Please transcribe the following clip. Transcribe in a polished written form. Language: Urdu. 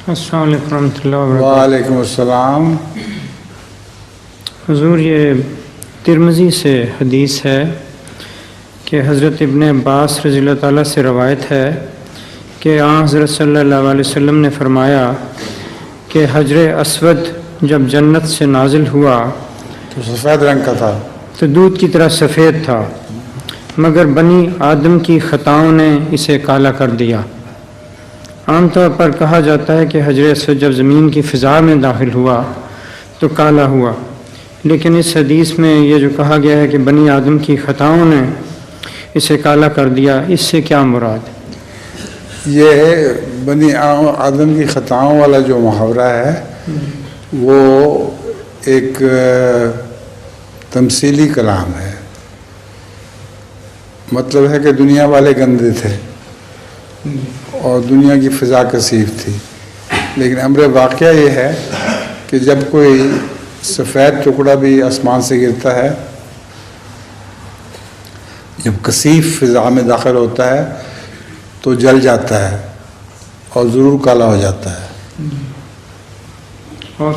السلام علیکم ورحمۃ اللہ وبرکاتہ۔ وعلیکم السلام۔ حضور، یہ ترمذی سے حدیث ہے کہ حضرت ابن عباس رضی اللہ تعالیٰ سے روایت ہے کہ حضرت صلی اللہ علیہ وسلم نے فرمایا کہ حجر اسود جب جنت سے نازل ہوا تو سفید رنگ کا تھا، تو دودھ کی طرح سفید تھا، مگر بنی آدم کی خطاؤں نے اسے کالا کر دیا۔ عام طور پر کہا جاتا ہے کہ حجر اسود جب زمین کی فضا میں داخل ہوا تو کالا ہوا، لیکن اس حدیث میں یہ جو کہا گیا ہے کہ بنی آدم کی خطاؤں نے اسے کالا کر دیا، اس سے کیا مراد؟ یہ بنی آدم کی خطاؤں والا جو محاورہ ہے وہ ایک تمثیلی کلام ہے۔ مطلب ہے کہ دنیا والے گندے تھے اور دنیا کی فضا کثیف تھی، لیکن امر واقعہ یہ ہے کہ جب کوئی سفید ٹکڑا بھی آسمان سے گرتا ہے، جب کثیف فضا میں داخل ہوتا ہے تو جل جاتا ہے اور ضرور کالا ہو جاتا ہے۔ اور